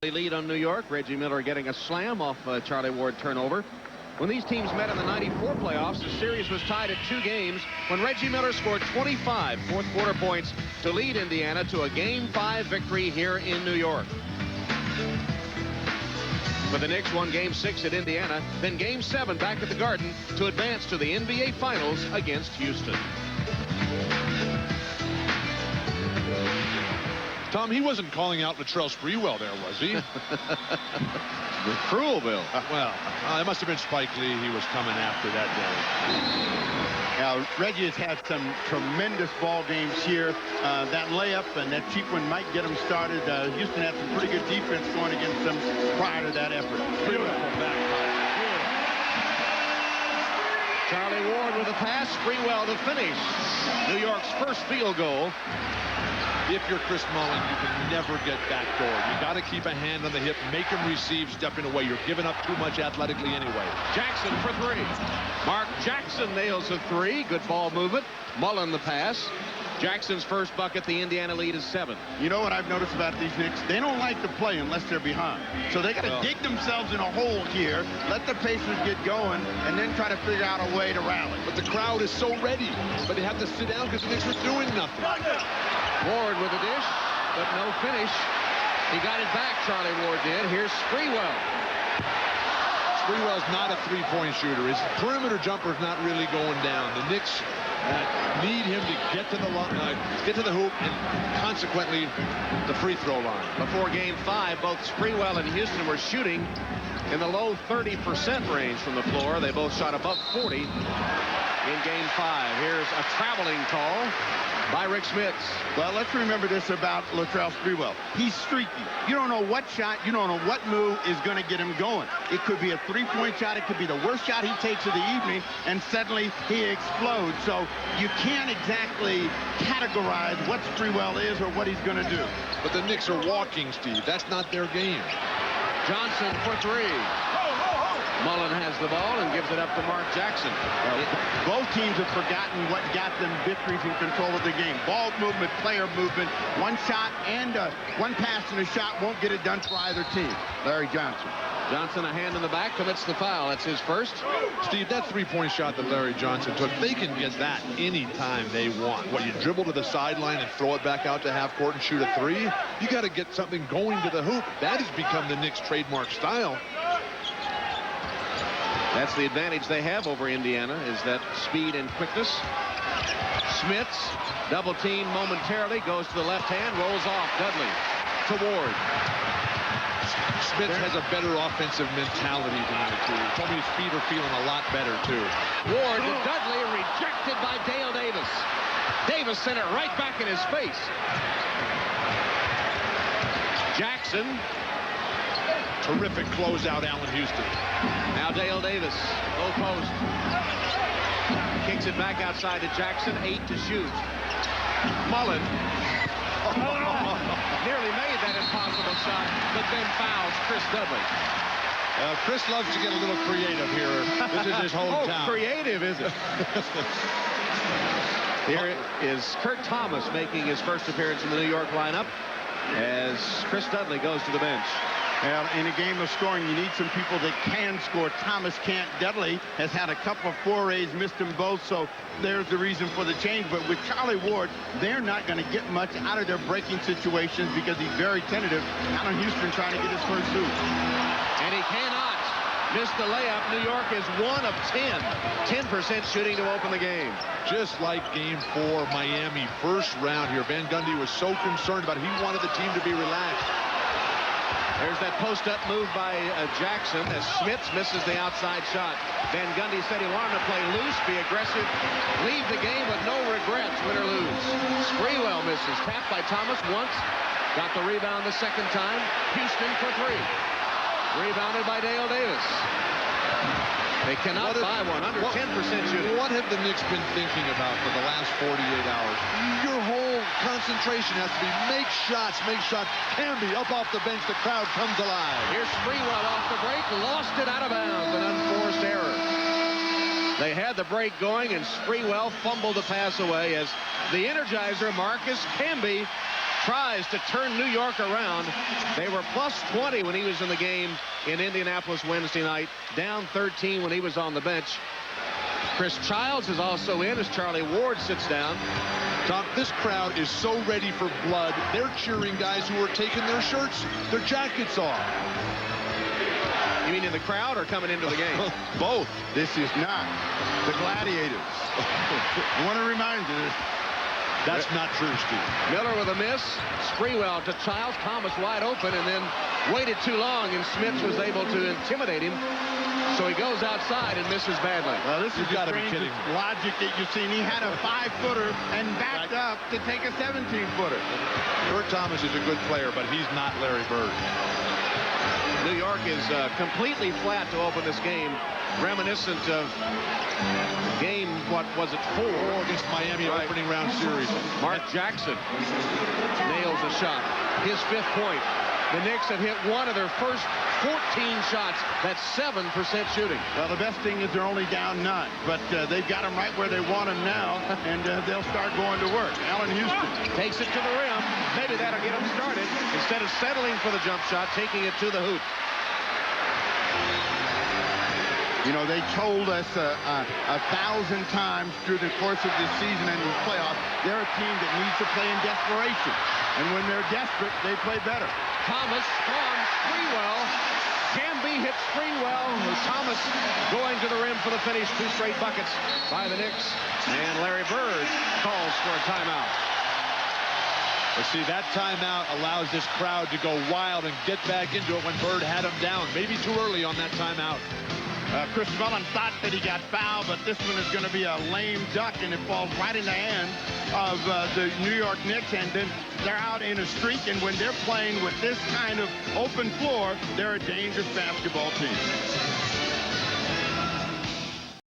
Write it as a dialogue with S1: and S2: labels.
S1: Lead on New York. Reggie Miller getting a slam off Charlie Ward turnover. When these teams met in the '94 playoffs, the series was tied at 2 games when Reggie Miller scored 25 fourth-quarter points to lead Indiana to a Game 5 victory here in New York. But the Knicks won Game 6 at Indiana, then Game 7 back at the Garden to advance to the NBA Finals against Houston.
S2: Tom, he wasn't calling out Latrell Sprewell there, was he?
S1: Cruel, Bill.
S2: Well, it must have been Spike Lee he was coming after that day.
S3: Now, Reggie has had some tremendous ball games here. That layup and that cheap one might get him started. Houston had some pretty good defense going against them prior to that effort.
S2: Beautiful back cut.
S1: Charlie Ward with a pass. Sprewell to finish. New York's first field goal.
S2: If you're Chris Mullin, you can never get backdoor. You got to keep a hand on the hip, make him receive, stepping away. You're giving up too much athletically anyway.
S1: Jackson for 3. Mark Jackson nails a 3. Good ball movement. Mullin the pass. Jackson's first bucket. The Indiana lead is 7.
S3: You know what I've noticed about these Knicks? They don't like to play unless they're behind. So they got to dig themselves in a hole here, let the Pacers get going, and then try to figure out a way to rally.
S2: But the crowd is so ready. But they have to sit down because the Knicks are doing nothing.
S1: Ward with a dish, but no finish. He got it back, Charlie Ward did. Here's Sprewell.
S2: Sprewell's not a three-point shooter. His perimeter jumper's not really going down. The Knicks need him to get to the hoop and consequently the free throw line.
S1: Before Game 5, both Sprewell and Houston were shooting in the low 30% range from the floor. They both shot above 40 in Game 5. Here's a traveling call by Rick Smits.
S3: Well, let's remember this about Latrell Sprewell. He's streaky. You don't know what shot, you don't know what move is going to get him going. It could be a three-point shot. It could be the worst shot he takes of the evening, and suddenly he explodes. So you can't exactly categorize what Sprewell is or what he's going to do.
S2: But the Knicks are walking, Steve. That's not their game.
S1: Johnson for 3. Mullin has the ball and gives it up to Mark Jackson.
S3: Both teams have forgotten what got them victories in control of the game. Ball movement, player movement, one shot and one pass and a shot won't get it done for either team. Larry Johnson.
S1: Johnson, a hand in the back, commits the foul. That's his first.
S2: Steve, that three-point shot that Larry Johnson took, they can get that anytime they want. What, you dribble to the sideline and throw it back out to half court and shoot a 3? You got to get something going to the hoop. That has become the Knicks' trademark style.
S1: That's the advantage they have over Indiana, is that speed and quickness. Smits, double team momentarily, goes to the left hand, rolls off. Dudley to Ward.
S2: Smits has a better offensive mentality than the two. He told me his feet are feeling a lot better, too.
S1: Ward to Dudley, rejected by Dale Davis. Davis sent it right back in his face. Jackson.
S2: Terrific closeout, Allen Houston.
S1: Now Dale Davis, low post. Kicks it back outside to Jackson, 8 to shoot. Mullin. Nearly made that impossible shot, but then fouls Chris Dudley.
S2: Chris loves to get a little creative here. This is his hometown.
S1: Creative, is it? Here is Kurt Thomas making his first appearance in the New York lineup as Chris Dudley goes to the bench.
S3: Well, in a game of scoring, you need some people that can score. Thomas can't. Dudley has had a couple of forays, missed them both, so there's the reason for the change. But with Charlie Ward, they're not going to get much out of their breaking situations because he's very tentative. Allen Houston trying to get his first hoop.
S1: And he cannot miss the layup. New York is 1 of 10. 10% shooting to open the game.
S2: Just like Game 4, Miami, first round here. Van Gundy was so concerned about it. He wanted the team to be relaxed.
S1: There's that post-up move by Jackson as Smits misses the outside shot. Van Gundy said he wanted to play loose, be aggressive, leave the game with no regrets, win or lose. Sprewell misses. Tapped by Thomas once. Got the rebound the second time. Houston for 3. Rebounded by Dale Davis. They cannot buy one. Under 10% shooting.
S2: What have the Knicks been thinking about for the last 48 hours? Your whole concentration has to be make shots. Camby up off the bench. The crowd comes alive.
S1: Here's Sprewell off the break. Lost it out of bounds. An unforced error. They had the break going, and Sprewell fumbled the pass away as the Energizer, Marcus Camby, tries to turn New York around. They were plus 20 when he was in the game in Indianapolis Wednesday night, down 13 when he was on the bench. Chris Childs is also in as Charlie Ward sits down.
S2: Tom, this crowd is so ready for blood. They're cheering guys who are taking their shirts, their jackets off.
S1: You mean in the crowd or coming into the game?
S3: Both. This is not the Gladiators. I want to remind you this.
S2: That's not true, Steve.
S1: Miller with a miss. Sprewell to Childs. Thomas wide open and then waited too long, and Smith was able to intimidate him. So he goes outside and misses badly.
S3: Well, this is
S2: You've got to be kidding me.
S3: Logic that you've seen. He had a 5-footer and backed up to take a 17-footer.
S2: Kurt Thomas is a good player, but he's not Larry Bird.
S1: New York is completely flat to open this game, reminiscent of game, what was it, 4
S2: against Miami opening round series.
S1: Mark Jackson nails a shot, his 5th point. The Knicks have hit one of their first 14 shots. That's 7% shooting.
S3: Well, the best thing is they're only down 9, but they've got them right where they want them now, and they'll start going to work. Allen Houston
S1: takes it to the rim. Maybe that'll get them started. Instead of settling for the jump shot, taking it to the hoop.
S3: You know, they told us 1,000 times through the course of this season and the playoffs, they're a team that needs to play in desperation. And when they're desperate, they play better.
S1: Thomas from Sprewell. Camby hits Sprewell. Thomas going to the rim for the finish. 2 straight buckets by the Knicks. And Larry Bird calls for a timeout.
S2: But see, that timeout allows this crowd to go wild and get back into it when Bird had him down. Maybe too early on that timeout.
S3: Chris Mullin thought that he got fouled, but this one is going to be a lame duck, and it falls right in the hands of the New York Knicks, and then they're out in a streak, and when they're playing with this kind of open floor, they're a dangerous basketball team.